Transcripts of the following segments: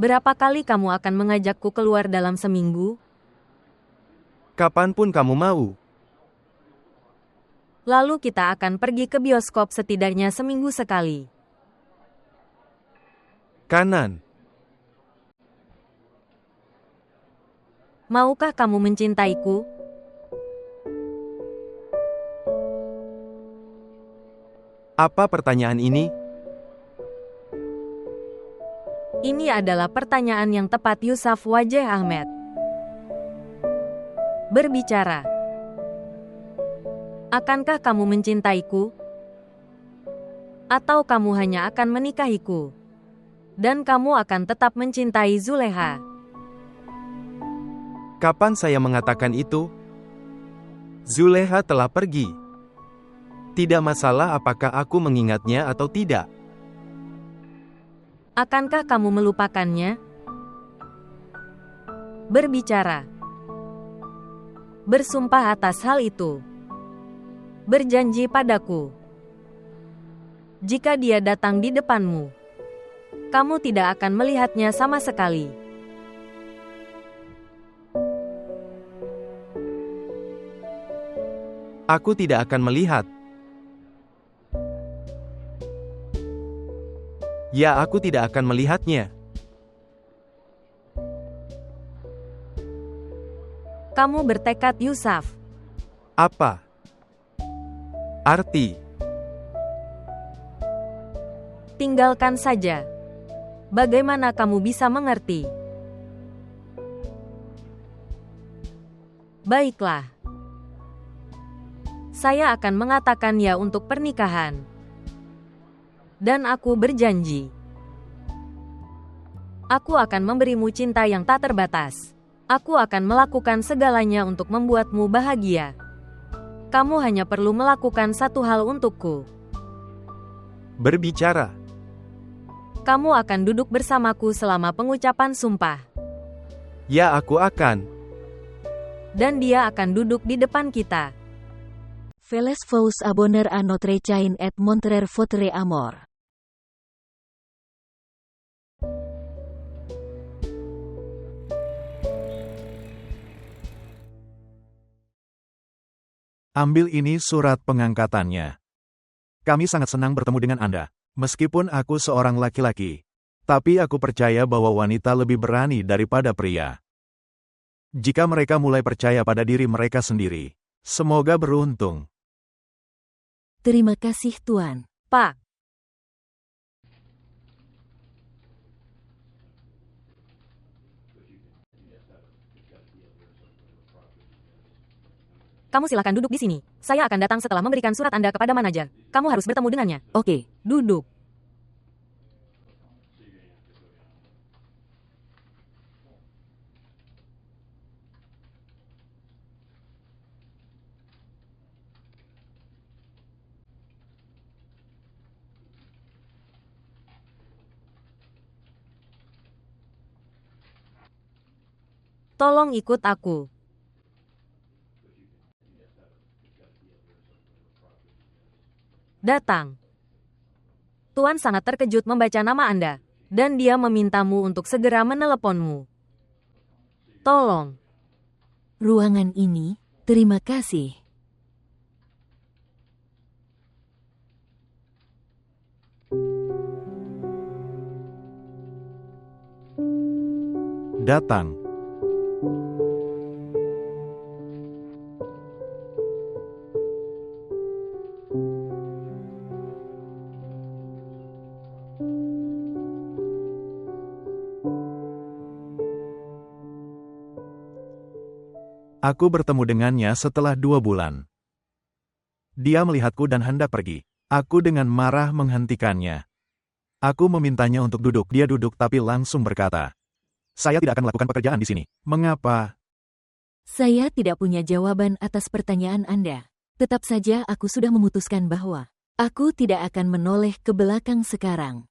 Berapa kali kamu akan mengajakku keluar dalam seminggu? Kapanpun kamu mau. Lalu kita akan pergi ke bioskop setidaknya seminggu sekali. Kanan. Maukah kamu mencintaiku? Apa pertanyaan ini? Ini adalah pertanyaan yang tepat, Yusuf Wajah Ahmed. Berbicara. Akankah kamu mencintaiku? Atau kamu hanya akan menikahiku? Dan kamu akan tetap mencintai Zuleha? Kapan saya mengatakan itu? Zuleha telah pergi. Tidak masalah apakah aku mengingatnya atau tidak. Akankah kamu melupakannya? Berbicara. Bersumpah atas hal itu. Berjanji padaku. Jika dia datang di depanmu, kamu tidak akan melihatnya sama sekali. Aku tidak akan melihat. Ya, aku tidak akan melihatnya. Kamu bertekad, Yusuf. Apa arti? Tinggalkan saja. Bagaimana kamu bisa mengerti? Baiklah. Saya akan mengatakan ya untuk pernikahan. Dan aku berjanji. Aku akan memberimu cinta yang tak terbatas. Aku akan melakukan segalanya untuk membuatmu bahagia. Kamu hanya perlu melakukan satu hal untukku. Berbicara. Kamu akan duduk bersamaku selama pengucapan sumpah. Ya, aku akan. Dan dia akan duduk di depan kita. Feles vous abonner à notre chaîne et montrer votre amour. Ambil ini surat pengangkatannya. Kami sangat senang bertemu dengan Anda. Meskipun aku seorang laki-laki, tapi aku percaya bahwa wanita lebih berani daripada pria. Jika mereka mulai percaya pada diri mereka sendiri, semoga beruntung. Terima kasih Tuan. Pak. Kamu silakan duduk di sini. Saya akan datang setelah memberikan surat Anda kepada manajer. Kamu harus bertemu dengannya. Oke, Duduk. Tolong ikut aku. Datang. Tuan sangat terkejut membaca nama Anda, dan dia memintamu untuk segera meneleponmu. Tolong. ruangan ini, terima kasih. Datang. Aku bertemu dengannya setelah 2 bulan. Dia melihatku dan hendak pergi. Aku dengan marah menghentikannya. Aku memintanya untuk duduk. Dia duduk tapi langsung berkata, "Saya tidak akan melakukan pekerjaan di sini." "Mengapa?" Saya tidak punya jawaban atas pertanyaan Anda. Tetap saja aku sudah memutuskan bahwa aku tidak akan menoleh ke belakang sekarang.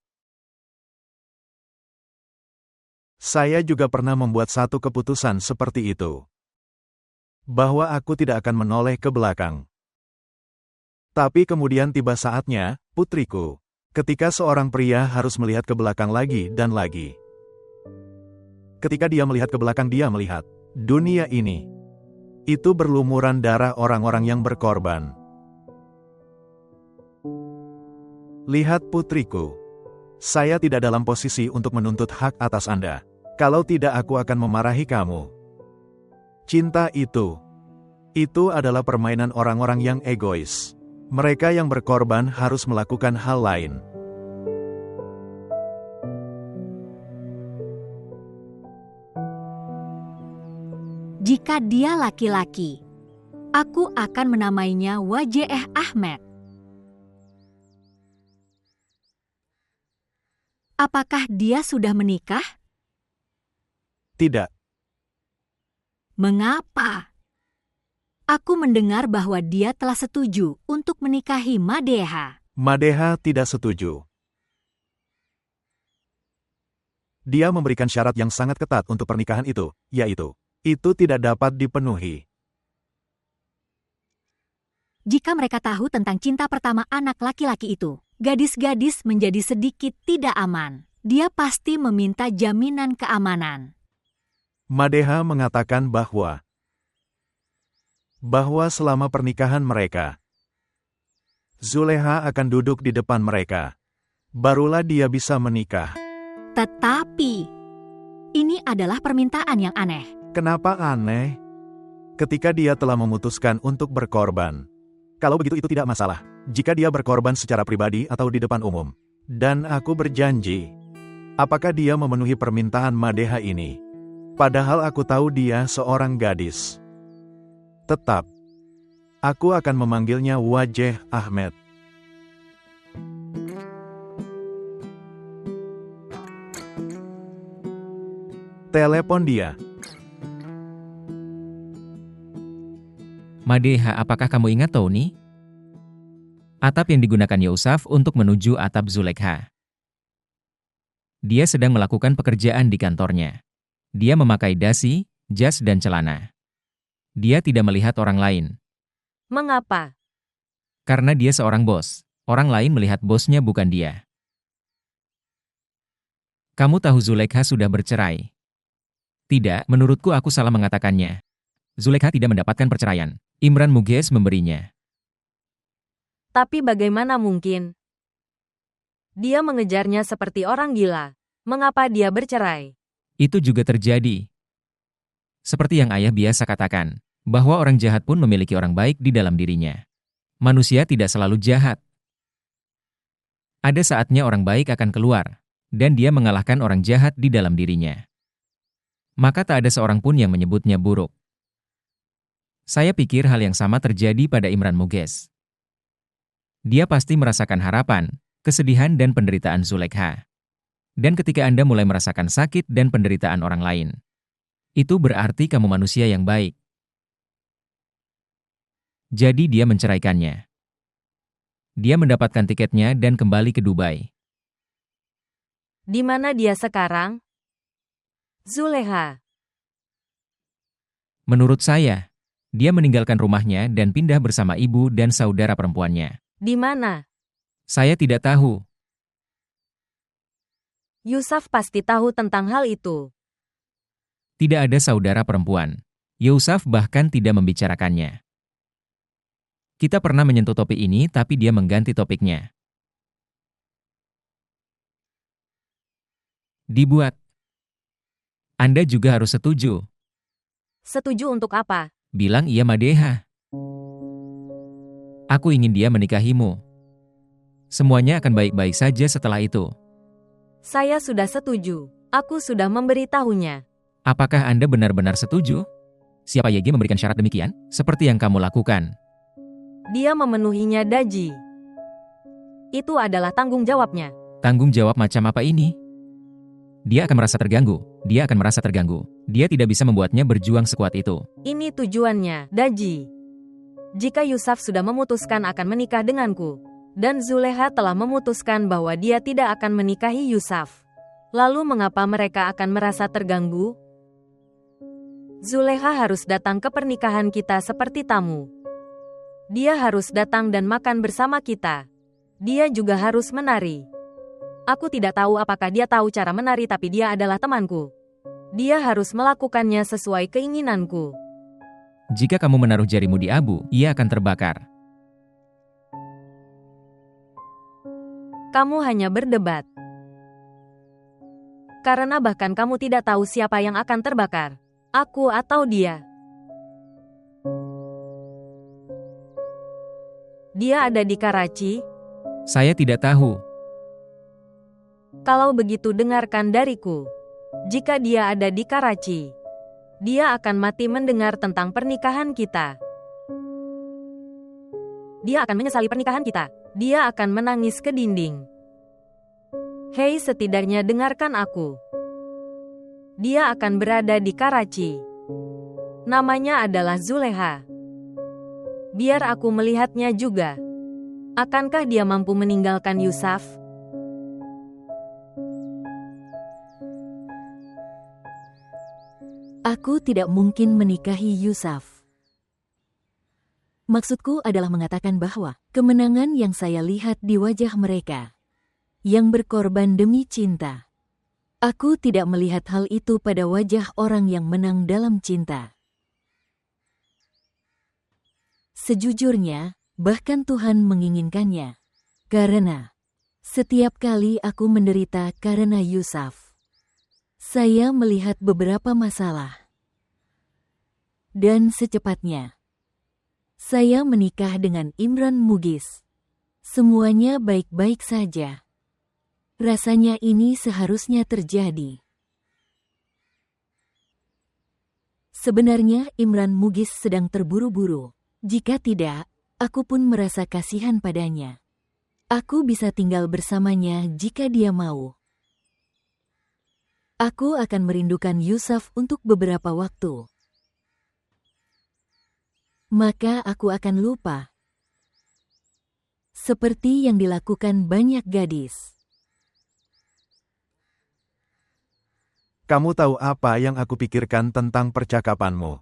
Saya juga pernah membuat satu keputusan seperti itu. Bahwa aku tidak akan menoleh ke belakang. Tapi kemudian tiba saatnya, putriku, ketika seorang pria harus melihat ke belakang lagi dan lagi. Ketika dia melihat ke belakang, dia melihat dunia ini. Itu berlumuran darah orang-orang yang berkorban. Lihat putriku. Saya tidak dalam posisi untuk menuntut hak atas Anda. Kalau tidak, aku akan memarahi kamu. Cinta itu adalah permainan orang-orang yang egois. Mereka yang berkorban harus melakukan hal lain. Jika dia laki-laki, aku akan menamainya Wajeh Ahmed. Apakah dia sudah menikah? Tidak. Mengapa? Aku mendengar bahwa dia telah setuju untuk menikahi Madeha. Madeha tidak setuju. Dia memberikan syarat yang sangat ketat untuk pernikahan itu, yaitu, itu tidak dapat dipenuhi. Jika mereka tahu tentang cinta pertama anak laki-laki itu, gadis-gadis menjadi sedikit tidak aman. Dia pasti meminta jaminan keamanan. Madeha mengatakan bahwa selama pernikahan mereka, Zulekha akan duduk di depan mereka. Barulah dia bisa menikah. Tetapi, ini adalah permintaan yang aneh. Kenapa aneh? Ketika dia telah memutuskan untuk berkorban. Kalau begitu itu tidak masalah. Jika dia berkorban secara pribadi atau di depan umum. Dan aku berjanji. Apakah dia memenuhi permintaan Madeha ini? Padahal aku tahu dia seorang gadis. Tetap, aku akan memanggilnya Wajeh Ahmed. Telepon dia. Madeha, apakah kamu ingat Tony? Atap yang digunakan Yusuf untuk menuju atap Zulekha. Dia sedang melakukan pekerjaan di kantornya. Dia memakai dasi, jas dan celana. Dia tidak melihat orang lain. Mengapa? Karena dia seorang bos. Orang lain melihat bosnya, bukan dia. Kamu tahu Zulekha sudah bercerai. Tidak, menurutku aku salah mengatakannya. Zulekha tidak mendapatkan perceraian. Imran Mughez memberinya. Tapi bagaimana mungkin? Dia mengejarnya seperti orang gila. Mengapa dia bercerai? Itu juga terjadi. Seperti yang ayah biasa katakan, bahwa orang jahat pun memiliki orang baik di dalam dirinya. Manusia tidak selalu jahat. Ada saatnya orang baik akan keluar, dan dia mengalahkan orang jahat di dalam dirinya. Maka tak ada seorang pun yang menyebutnya buruk. Saya pikir hal yang sama terjadi pada Imran Mughez. Dia pasti merasakan harapan, kesedihan dan penderitaan Zulekha. Dan ketika Anda mulai merasakan sakit dan penderitaan orang lain, itu berarti kamu manusia yang baik. Jadi dia menceraikannya. Dia mendapatkan tiketnya dan kembali ke Dubai. Di mana dia sekarang? Zulekha. Menurut saya, dia meninggalkan rumahnya dan pindah bersama ibu dan saudara perempuannya. Di mana? Saya tidak tahu. Yusuf pasti tahu tentang hal itu. Tidak ada saudara perempuan. Yusuf bahkan tidak membicarakannya. Kita pernah menyentuh topik ini, tapi dia mengganti topiknya. Dibuat. Anda juga harus setuju. Setuju untuk apa? Bilang iya Madeha. Aku ingin dia menikahimu. Semuanya akan baik-baik saja setelah itu. Saya sudah setuju. Aku sudah memberitahunya. Apakah Anda benar-benar setuju? Siapa YG memberikan syarat demikian? Seperti yang kamu lakukan. Dia memenuhinya Daji. Itu adalah tanggung jawabnya. Tanggung jawab macam apa ini? Dia akan merasa terganggu. Dia akan merasa terganggu. Dia tidak bisa membuatnya berjuang sekuat itu. Ini tujuannya, Daji. Jika Yusuf sudah memutuskan akan menikah denganku, dan Zulekha telah memutuskan bahwa dia tidak akan menikahi Yusuf, lalu mengapa mereka akan merasa terganggu? Zulekha harus datang ke pernikahan kita seperti tamu. Dia harus datang dan makan bersama kita. Dia juga harus menari. Aku tidak tahu apakah dia tahu cara menari, tapi dia adalah temanku. Dia harus melakukannya sesuai keinginanku. Jika kamu menaruh jarimu di abu, ia akan terbakar. Kamu hanya berdebat. Karena bahkan kamu tidak tahu siapa yang akan terbakar, aku atau dia. Dia ada di Karachi? Saya tidak tahu. Kalau begitu dengarkan dariku. Jika dia ada di Karachi, dia akan mati mendengar tentang pernikahan kita. Dia akan menyesali pernikahan kita. Dia akan menangis ke dinding. Hei, setidaknya dengarkan aku. Dia akan berada di Karachi. Namanya adalah Zuleha. Biar aku melihatnya juga. Akankah dia mampu meninggalkan Yusuf? Aku tidak mungkin menikahi Yusuf. Maksudku adalah mengatakan bahwa kemenangan yang saya lihat di wajah mereka, yang berkorban demi cinta. Aku tidak melihat hal itu pada wajah orang yang menang dalam cinta. Sejujurnya, bahkan Tuhan menginginkannya. Karena setiap kali aku menderita karena Yusuf, saya melihat beberapa masalah. Dan secepatnya, saya menikah dengan Imran Mughis. Semuanya baik-baik saja. Rasanya ini seharusnya terjadi. Sebenarnya Imran Mughis sedang terburu-buru. Jika tidak, aku pun merasa kasihan padanya. Aku bisa tinggal bersamanya jika dia mau. Aku akan merindukan Yusuf untuk beberapa waktu. Maka aku akan lupa. Seperti yang dilakukan banyak gadis. Kamu tahu apa yang aku pikirkan tentang percakapanmu?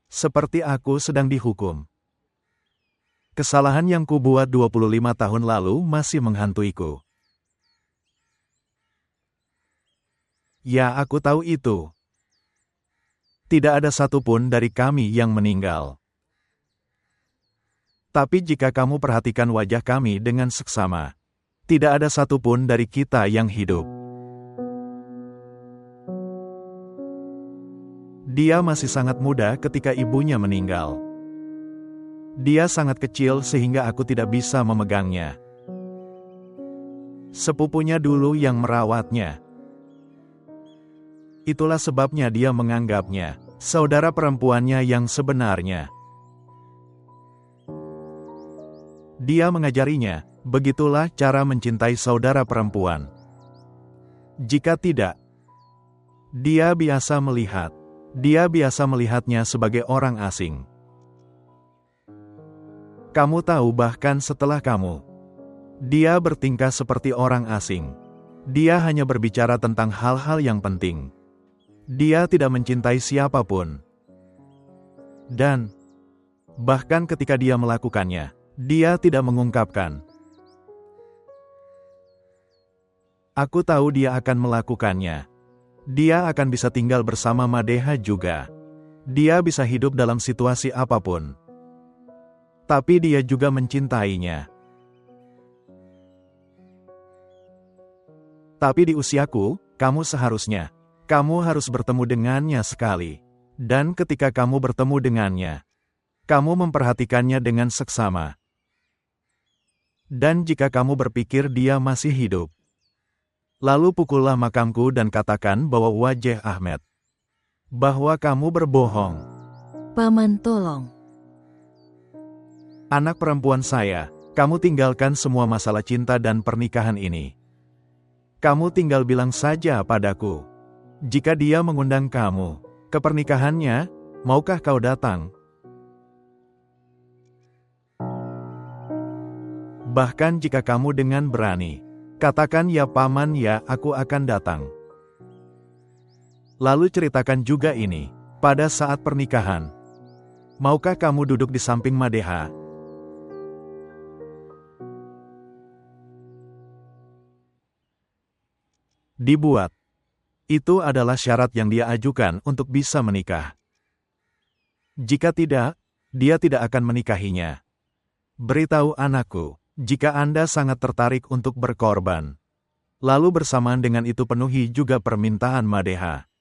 Seperti aku sedang dihukum. Kesalahan yang kubuat 25 tahun lalu masih menghantuiku. Ya, aku tahu itu. Tidak ada satupun dari kami yang meninggal. Tapi jika kamu perhatikan wajah kami dengan seksama, tidak ada satupun dari kita yang hidup. Dia masih sangat muda ketika ibunya meninggal. Dia sangat kecil sehingga aku tidak bisa memegangnya. Sepupunya dulu yang merawatnya. Itulah sebabnya dia menganggapnya saudara perempuannya yang sebenarnya. Dia mengajarinya, begitulah cara mencintai saudara perempuan. Jika tidak, dia biasa melihatnya sebagai orang asing. Kamu tahu, bahkan setelah kamu, dia bertingkah seperti orang asing. Dia hanya berbicara tentang hal-hal yang penting. Dia tidak mencintai siapapun. Dan, bahkan ketika dia melakukannya, dia tidak mengungkapkan. Aku tahu dia akan melakukannya. Dia akan bisa tinggal bersama Madeha juga. Dia bisa hidup dalam situasi apapun. Tapi dia juga mencintainya. Tapi di usiaku, kamu harus bertemu dengannya sekali. Dan ketika kamu bertemu dengannya, kamu memperhatikannya dengan seksama. Dan jika kamu berpikir dia masih hidup, lalu pukullah makamku dan katakan bahwa wajah Ahmed, bahwa kamu berbohong. Paman, tolong. Anak perempuan saya, kamu tinggalkan semua masalah cinta dan pernikahan ini. Kamu tinggal bilang saja padaku. Jika dia mengundang kamu ke pernikahannya, maukah kau datang? Bahkan jika kamu dengan berani, katakan ya paman, ya aku akan datang. Lalu ceritakan juga ini, pada saat pernikahan. Maukah kamu duduk di samping Madeha? Dibuat. Itu adalah syarat yang dia ajukan untuk bisa menikah. Jika tidak, dia tidak akan menikahinya. Beritahu anakku, jika Anda sangat tertarik untuk berkorban. Lalu bersamaan dengan itu penuhi juga permintaan Madeha.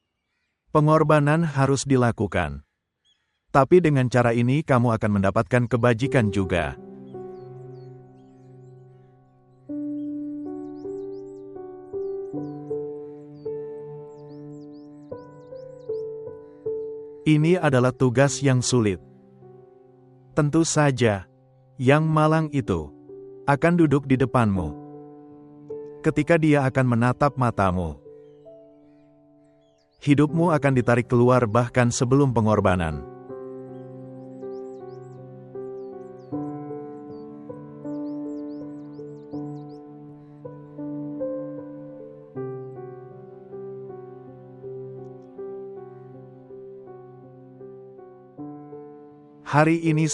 Pengorbanan harus dilakukan. Tapi dengan cara ini kamu akan mendapatkan kebajikan juga. Ini adalah tugas yang sulit. Tentu saja, yang malang itu akan duduk di depanmu. Ketika dia akan menatap matamu, hidupmu akan ditarik keluar bahkan sebelum pengorbanan. Hari ini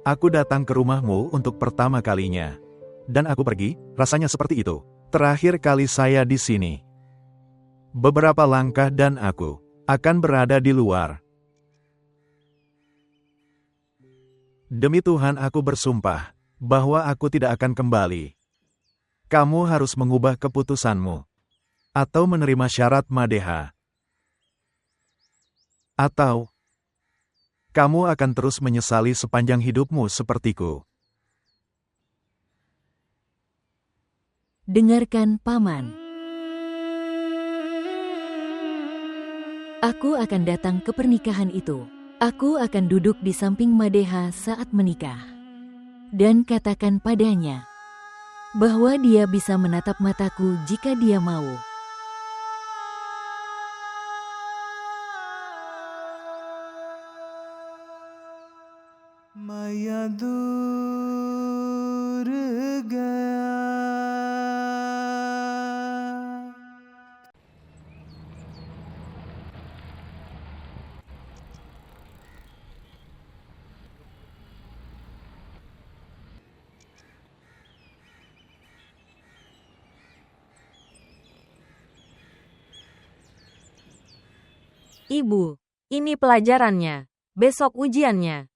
aku datang ke rumahmu untuk pertama kalinya. Dan aku pergi, rasanya seperti itu. Terakhir kali saya di sini. Beberapa langkah dan aku akan berada di luar. Demi Tuhan aku bersumpah bahwa aku tidak akan kembali. Kamu harus mengubah keputusanmu. Atau menerima syarat Madeha. Atau kamu akan terus menyesali sepanjang hidupmu sepertiku. Dengarkan, Paman. Aku akan datang ke pernikahan itu. Aku akan duduk di samping Madeha saat menikah. Dan katakan padanya bahwa dia bisa menatap mataku jika dia mau. Maya dur gaya. Ibu, ini pelajarannya. Besok ujiannya.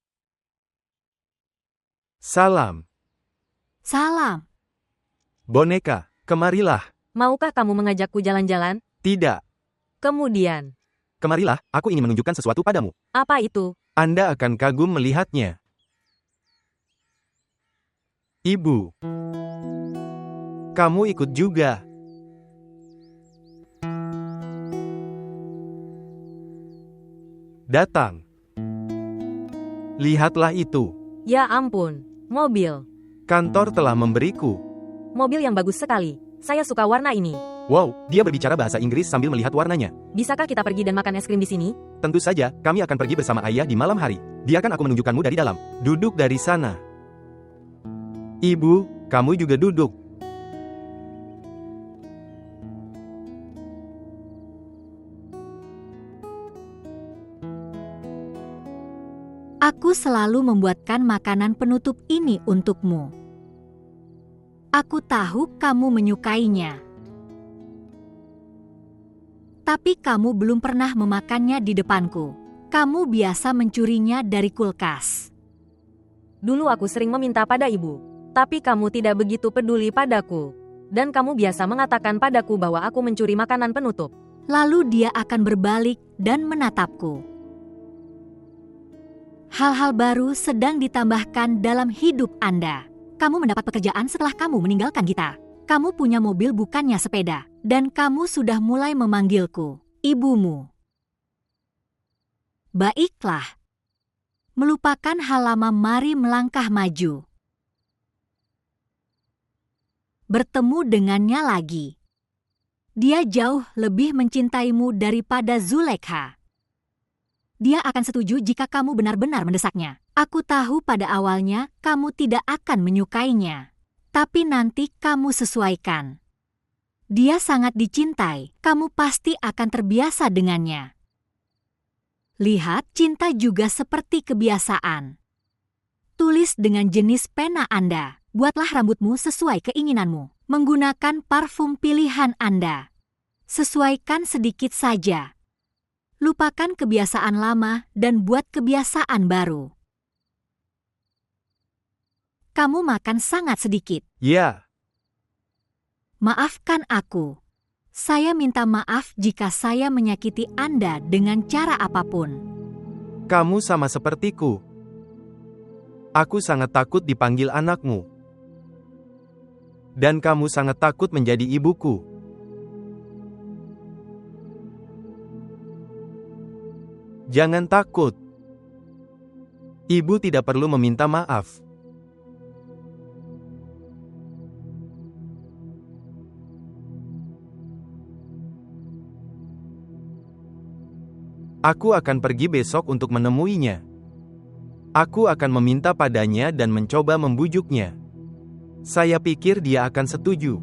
Salam. Salam. Boneka, kemarilah. Maukah kamu mengajakku jalan-jalan? Tidak. Kemudian, Kemarilah, aku ingin menunjukkan sesuatu padamu. apa itu? Anda akan kagum melihatnya. Ibu. Kamu ikut juga. Datang. Lihatlah itu. Ya ampun, mobil. Kantor telah memberiku. Mobil yang bagus sekali. Saya suka warna ini. Wow, dia berbicara bahasa Inggris sambil melihat warnanya. Bisakah kita pergi dan makan es krim di sini? Tentu saja, kami akan pergi bersama ayah di malam hari. Biarkan aku menunjukkanmu dari dalam. Duduk dari sana. Ibu, kamu juga duduk. Aku selalu membuatkan makanan penutup ini untukmu. Aku tahu kamu menyukainya. Tapi kamu belum pernah memakannya di depanku. Kamu biasa mencurinya dari kulkas. Dulu aku sering meminta pada ibu. Tapi kamu tidak begitu peduli padaku. Dan kamu biasa mengatakan padaku bahwa aku mencuri makanan penutup. Lalu dia akan berbalik dan menatapku. Hal-hal baru sedang ditambahkan dalam hidup Anda. Kamu mendapat pekerjaan setelah kamu meninggalkan kita. Kamu punya mobil bukannya sepeda. Dan kamu sudah mulai memanggilku, ibumu. Baiklah. Melupakan hal lama, mari melangkah maju. Bertemu dengannya lagi. Dia jauh lebih mencintaimu daripada Zulekha. Dia akan setuju jika kamu benar-benar mendesaknya. Aku tahu pada awalnya kamu tidak akan menyukainya. Tapi nanti kamu sesuaikan. Dia sangat dicintai, kamu pasti akan terbiasa dengannya. Lihat, cinta juga seperti kebiasaan. Tulis dengan jenis pena Anda. Buatlah rambutmu sesuai keinginanmu. Menggunakan parfum pilihan Anda. Sesuaikan sedikit saja. Lupakan kebiasaan lama dan buat kebiasaan baru. Kamu makan sangat sedikit. Ya, Maafkan aku. Saya minta maaf jika saya menyakiti Anda dengan cara apapun. kamu sama sepertiku. Aku sangat takut dipanggil anakmu. Dan kamu sangat takut menjadi ibuku. Jangan takut. Ibu tidak perlu meminta maaf. Aku akan pergi besok untuk menemuinya. Aku akan meminta padanya dan mencoba membujuknya. Saya pikir dia akan setuju.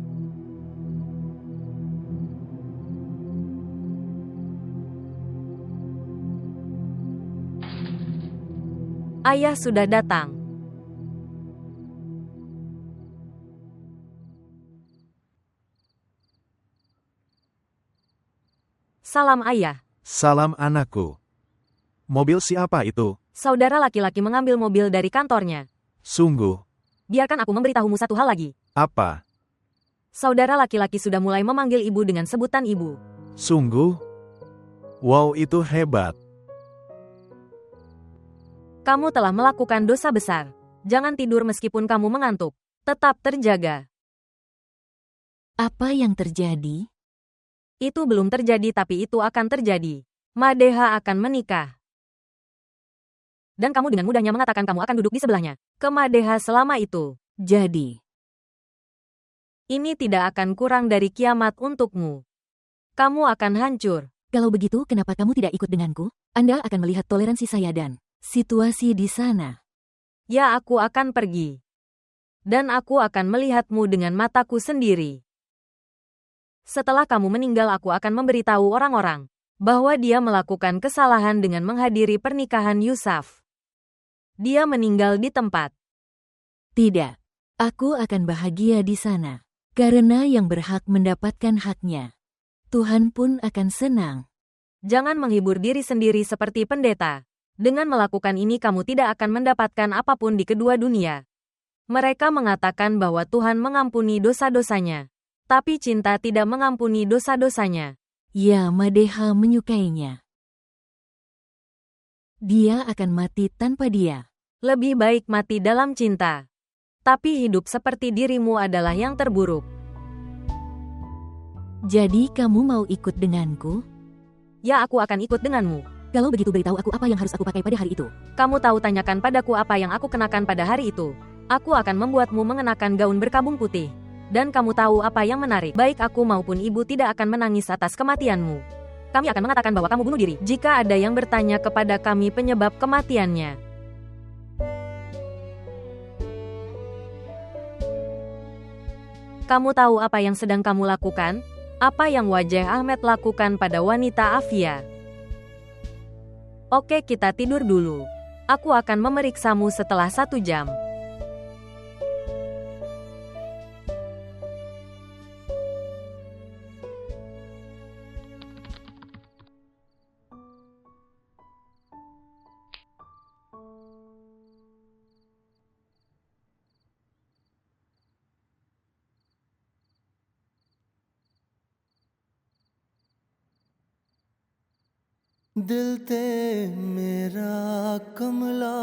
Ayah sudah datang. Salam ayah. Salam anakku. Mobil siapa itu? Saudara laki-laki mengambil mobil dari kantornya. Sungguh, Biarkan aku memberitahumu satu hal lagi. apa? Saudara laki-laki sudah mulai memanggil ibu dengan sebutan ibu. Sungguh? Wow, itu hebat. Kamu telah melakukan dosa besar. Jangan tidur meskipun kamu mengantuk. Tetap terjaga. Apa yang terjadi? Itu belum terjadi tapi itu akan terjadi. Madeha akan menikah. Dan kamu dengan mudahnya mengatakan kamu akan duduk di sebelahnya. Ke Madeha selama itu. Jadi, Ini tidak akan kurang dari kiamat untukmu. Kamu akan hancur. kalau begitu kenapa kamu tidak ikut denganku? Anda akan melihat toleransi saya dan situasi di sana. Ya, aku akan pergi. Dan aku akan melihatmu dengan mataku sendiri. Setelah kamu meninggal aku akan memberitahu orang-orang bahwa dia melakukan kesalahan dengan menghadiri pernikahan Yusuf. Dia meninggal di tempat. Tidak, aku akan bahagia di sana. Karena yang berhak mendapatkan haknya. Tuhan pun akan senang. Jangan menghibur diri sendiri seperti pendeta. Dengan melakukan ini kamu tidak akan mendapatkan apapun di kedua dunia. Mereka mengatakan bahwa Tuhan mengampuni dosa-dosanya. Tapi cinta tidak mengampuni dosa-dosanya. Ya, Madeha menyukainya. Dia akan mati tanpa dia. Lebih baik mati dalam cinta. Tapi hidup seperti dirimu adalah yang terburuk. Jadi kamu mau ikut denganku? Ya, aku akan ikut denganmu. Kalau begitu beritahu aku apa yang harus aku pakai pada hari itu. Kamu tahu, tanyakan padaku apa yang aku kenakan pada hari itu. Aku akan membuatmu mengenakan gaun berkabung putih. Dan kamu tahu apa yang menarik? Baik aku maupun ibu tidak akan menangis atas kematianmu. Kami akan mengatakan bahwa kamu bunuh diri. Jika ada yang bertanya kepada kami penyebab kematiannya. Kamu tahu apa yang sedang kamu lakukan? Apa yang Wajah Ahmed lakukan pada wanita Afia? Oke, kita tidur dulu. Aku akan memeriksamu setelah 1 jam. दिल ते मेरा कमला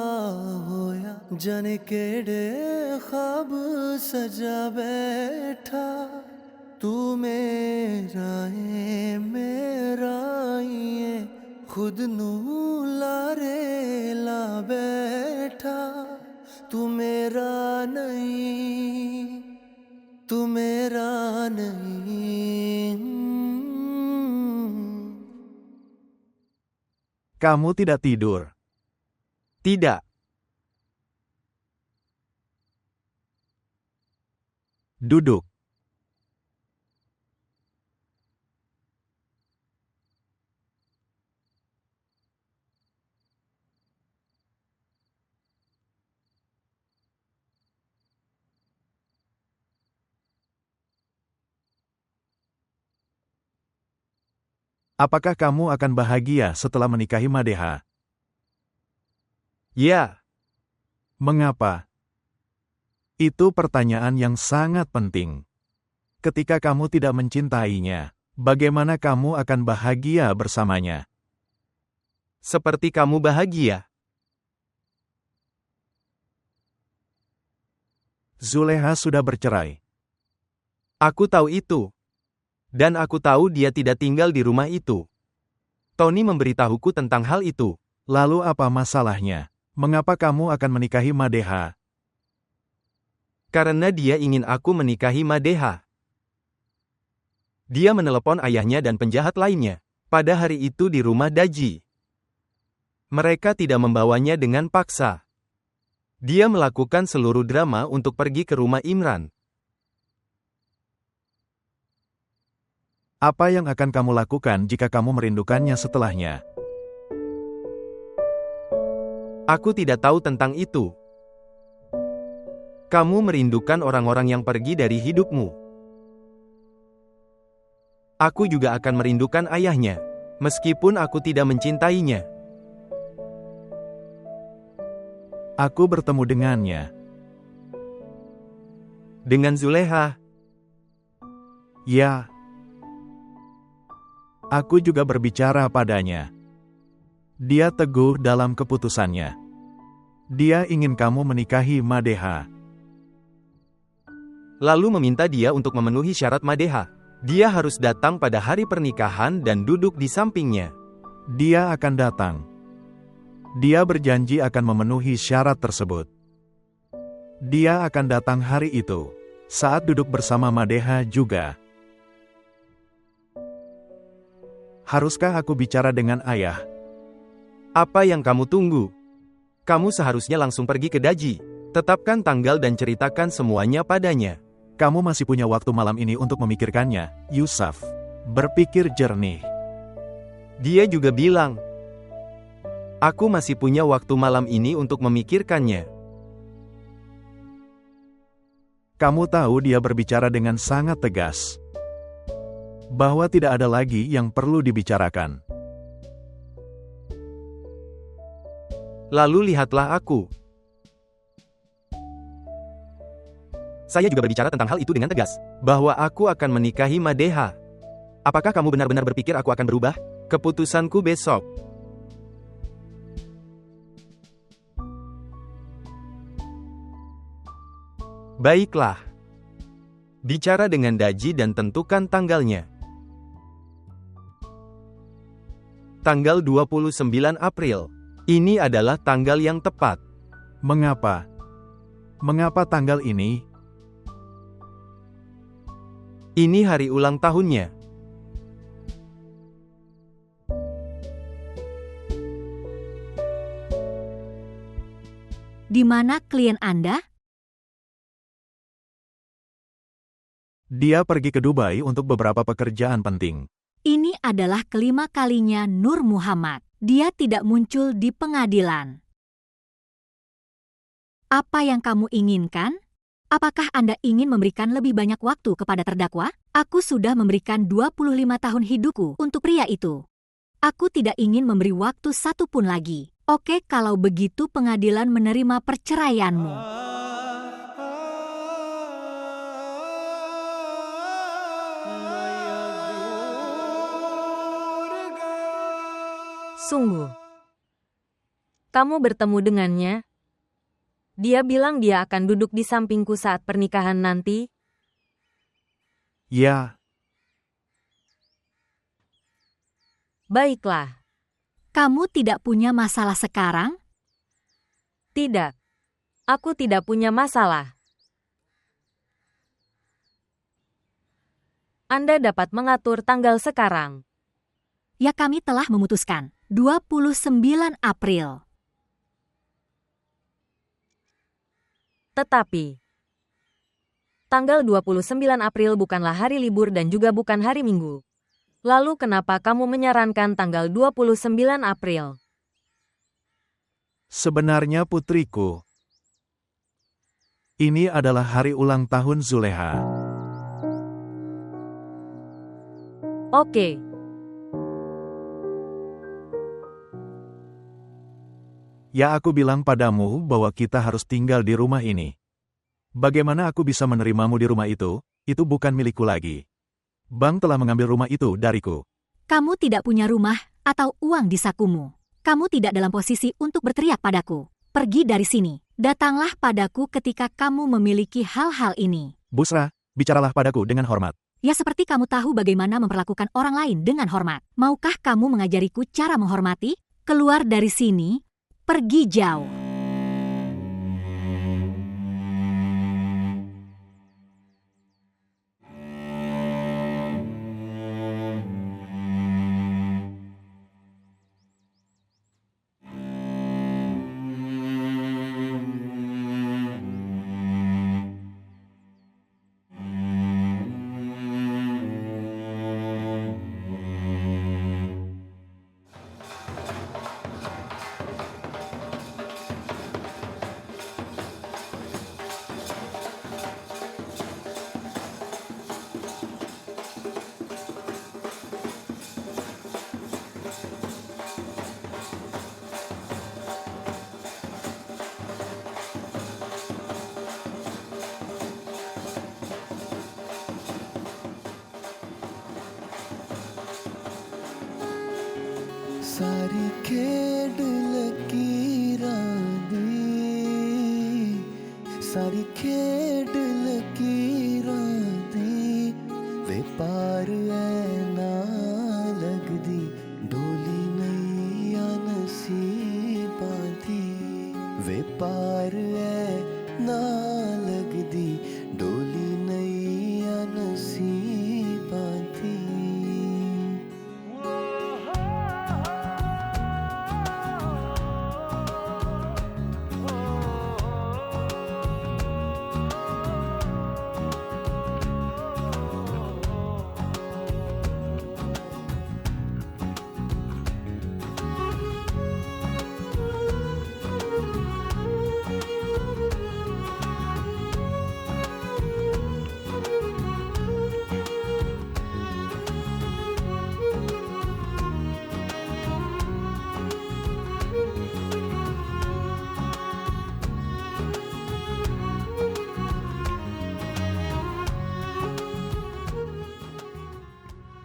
होया जाने केड़े ख्वाब सजा बैठा तू मेरा ये खुद नू लारे ला बैठा तू मेरा नहीं Kamu tidak tidur. Tidak. Duduk. Apakah kamu akan bahagia setelah menikahi Madeha? Ya, Mengapa? Itu pertanyaan yang sangat penting. Ketika kamu tidak mencintainya, bagaimana kamu akan bahagia bersamanya? seperti kamu bahagia. Zuleha sudah bercerai. Aku tahu itu. Dan aku tahu dia tidak tinggal di rumah itu. Tony memberitahuku tentang hal itu. Lalu apa masalahnya? Mengapa kamu akan menikahi Madeha? Karena dia ingin aku menikahi Madeha. Dia menelepon ayahnya dan penjahat lainnya. Pada hari itu di rumah Daji. Mereka tidak membawanya dengan paksa. Dia melakukan seluruh drama untuk pergi ke rumah Imran. Apa yang akan kamu lakukan jika kamu merindukannya setelahnya? Aku tidak tahu tentang itu. Kamu merindukan orang-orang yang pergi dari hidupmu. Aku juga akan merindukan ayahnya, meskipun aku tidak mencintainya. Aku bertemu dengannya. Dengan Zuleha, Ya. Aku juga berbicara padanya. Dia teguh dalam keputusannya. Dia ingin kamu menikahi Madeha. lalu meminta dia untuk memenuhi syarat Madeha. Dia harus datang pada hari pernikahan dan duduk di sampingnya. Dia akan datang. Dia berjanji akan memenuhi syarat tersebut. Dia akan datang hari itu, saat duduk bersama Madeha juga. Haruskah aku bicara dengan ayah? Apa yang kamu tunggu? Kamu seharusnya langsung pergi ke Daji. Tetapkan tanggal dan ceritakan semuanya padanya. Kamu masih punya waktu malam ini untuk memikirkannya, Yusuf. Berpikir jernih. Dia juga bilang, aku masih punya waktu malam ini untuk memikirkannya. Kamu tahu dia berbicara dengan sangat tegas. Bahwa tidak ada lagi yang perlu dibicarakan. Lalu lihatlah aku. Saya juga berbicara tentang hal itu dengan tegas, bahwa aku akan menikahi Madeha. Apakah kamu benar-benar berpikir aku akan berubah? Keputusanku besok. Baiklah. Bicara dengan Daji dan tentukan tanggalnya. Tanggal 29 April. Ini adalah tanggal yang tepat. Mengapa? Mengapa tanggal ini? Ini hari ulang tahunnya. Di mana klien Anda? Dia pergi ke Dubai untuk beberapa pekerjaan penting. Ini adalah kelima kalinya Nur Muhammad. Dia tidak muncul di pengadilan. Apa yang kamu inginkan? Apakah Anda ingin memberikan lebih banyak waktu kepada terdakwa? Aku sudah memberikan 25 tahun hidupku untuk pria itu. Aku tidak ingin memberi waktu satu pun lagi. Oke, kalau begitu pengadilan menerima perceraianmu. Sungguh. Kamu bertemu dengannya? Dia bilang dia akan duduk di sampingku saat pernikahan nanti? Ya, Baiklah. Kamu tidak punya masalah sekarang? Tidak. Aku tidak punya masalah. Anda dapat mengatur tanggal sekarang. Ya, kami telah memutuskan. 29 April. Tetapi, tanggal 29 April bukanlah hari libur dan juga bukan hari Minggu. Lalu kenapa kamu menyarankan tanggal 29 April? sebenarnya putriku. Ini adalah hari ulang tahun Zuleha. Oke. Ya, aku bilang padamu bahwa kita harus tinggal di rumah ini. Bagaimana aku bisa menerimamu di rumah itu? Itu bukan milikku lagi. Bank telah mengambil rumah itu dariku. Kamu tidak punya rumah atau uang di sakumu. Kamu tidak dalam posisi untuk berteriak padaku. Pergi dari sini. Datanglah padaku ketika kamu memiliki hal-hal ini. Busra, bicaralah padaku dengan hormat. Ya, seperti kamu tahu bagaimana memperlakukan orang lain dengan hormat. Maukah kamu mengajariku cara menghormati? Keluar dari sini, pergi jauh. सारी खेड लकीरां दी, सारी खेड लकीरां दी, वे पार ऐ ना लगदी, डोली नैया नसीबां दी, वे पार ऐ ना लगदी, डोली नैया नसीबां दी.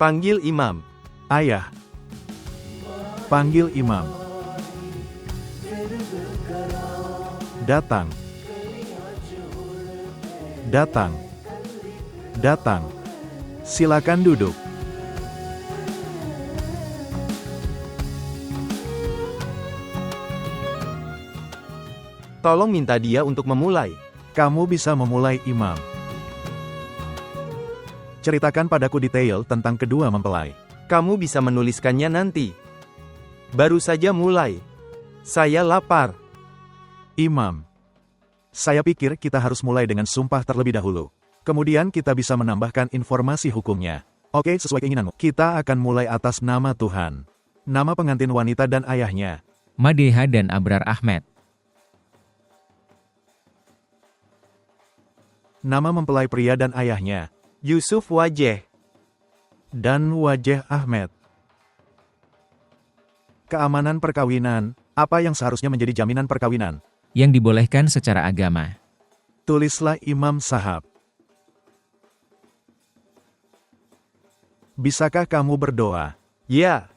Panggil imam. Ayah. Panggil imam. Datang. Datang. Datang. Silakan duduk. Tolong minta dia untuk memulai. Kamu bisa memulai, imam. Ceritakan padaku detail tentang kedua mempelai. Kamu bisa menuliskannya nanti. Baru saja mulai. Saya lapar. Imam. Saya pikir kita harus mulai dengan sumpah terlebih dahulu. Kemudian kita bisa menambahkan informasi hukumnya. Oke, sesuai keinginanmu. Kita akan mulai atas nama Tuhan. Nama pengantin wanita dan ayahnya. Madeha dan Abrar Ahmed. Nama mempelai pria dan ayahnya. Yusuf Wajeh. Dan Wajeh Ahmed. Keamanan perkawinan. Apa yang seharusnya menjadi jaminan perkawinan? Yang dibolehkan secara agama. Tulislah Imam Sahab. Bisakah kamu berdoa? Ya.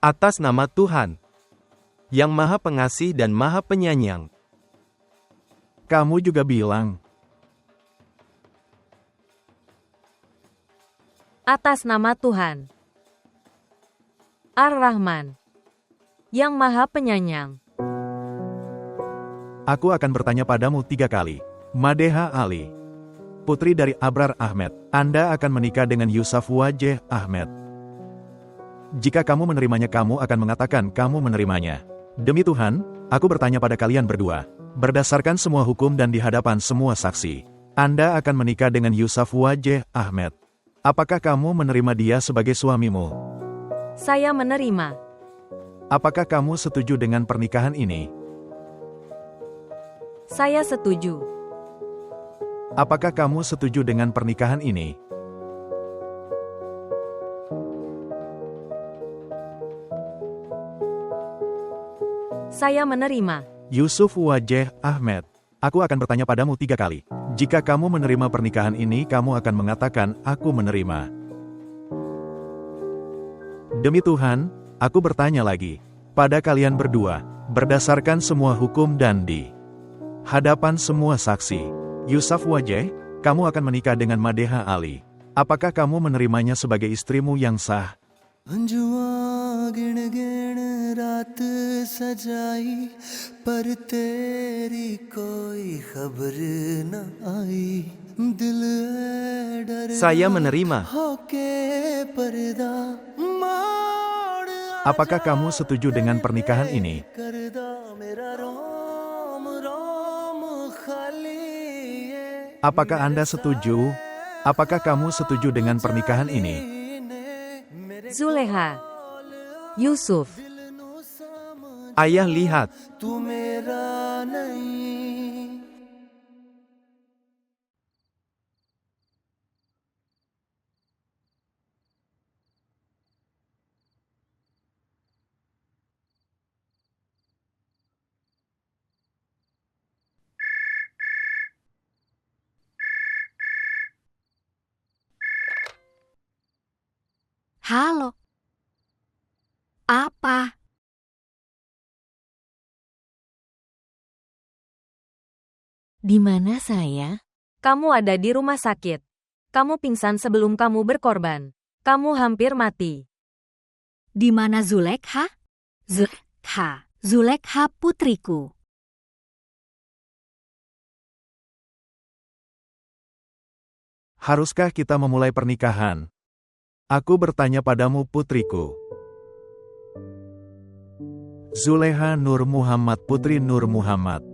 Atas nama Tuhan, yang Maha Pengasih dan Maha Penyayang. Kamu juga bilang. Atas nama Tuhan, Ar-Rahman, yang Maha Penyayang. Aku akan bertanya padamu 3 kali. Madeha Ali, putri dari Abrar Ahmed, Anda akan menikah dengan Yusuf Wajeh Ahmed. Jika kamu menerimanya, kamu akan mengatakan kamu menerimanya. Demi Tuhan, aku bertanya pada kalian berdua. Berdasarkan semua hukum dan di hadapan semua saksi, Anda akan menikah dengan Yusuf Wajeh Ahmed. Apakah kamu menerima dia sebagai suamimu? Saya menerima. Apakah kamu setuju dengan pernikahan ini? Saya setuju. Apakah kamu setuju dengan pernikahan ini? Saya menerima. Yusuf Wajah Ahmed, aku akan bertanya padamu 3 kali. Jika kamu menerima pernikahan ini, kamu akan mengatakan, aku menerima. Demi Tuhan, aku bertanya lagi. Pada kalian berdua, berdasarkan semua hukum dan di hadapan semua saksi, Yusuf Wajah, kamu akan menikah dengan Madeha Ali. Apakah kamu menerimanya sebagai istrimu yang sah? अंजुआ गिण गिण रात सजाई पर तेरी कोई खबर न आई दिल है डर Saya menerima. होके पर्दा मोड़ Apakah kamu setuju dengan pernikahan ini? करदा मेरा रोम रोम खाली है Apakah Anda setuju? Apakah kamu setuju dengan pernikahan ini? Zuleha. Yusuf. Ayah lihat. तू मेरा नहीं Halo. Apa? Di mana saya? Kamu ada di rumah sakit. Kamu pingsan sebelum kamu berkorban. Kamu hampir mati. Di mana Zulekha? Zulekha. Zulekha putriku. Haruskah kita memulai pernikahan? Aku bertanya padamu putriku. Zuleha Nur Muhammad putri Nur Muhammad.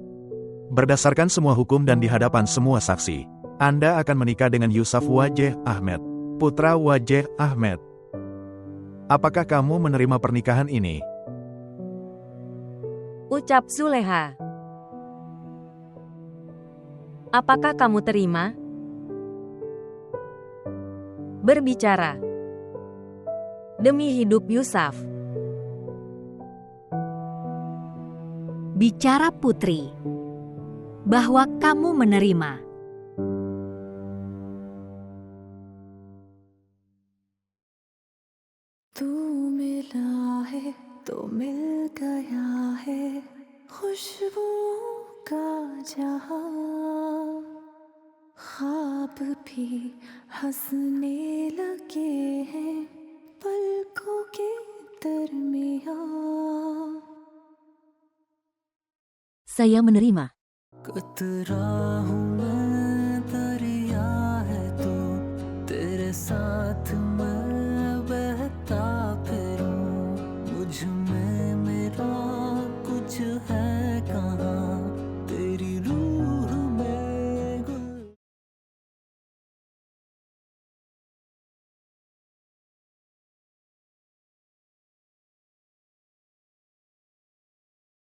Berdasarkan semua hukum dan di hadapan semua saksi, Anda akan menikah dengan Yusuf Wajah Ahmed, putra Wajah Ahmed. Apakah kamu menerima pernikahan ini? Ucap Zuleha. Apakah kamu terima? Berbicara. Demi hidup Yusuf. Bicara putri. Bahwa kamu menerima. तू मिला है तो मिल गया है खुशबुओं का जहां ख्वाब भी हंसने लगे हैं पलकों के दरमियां Saya menerima. कतरा हूँ मैं दरिया है तू तेरे साथ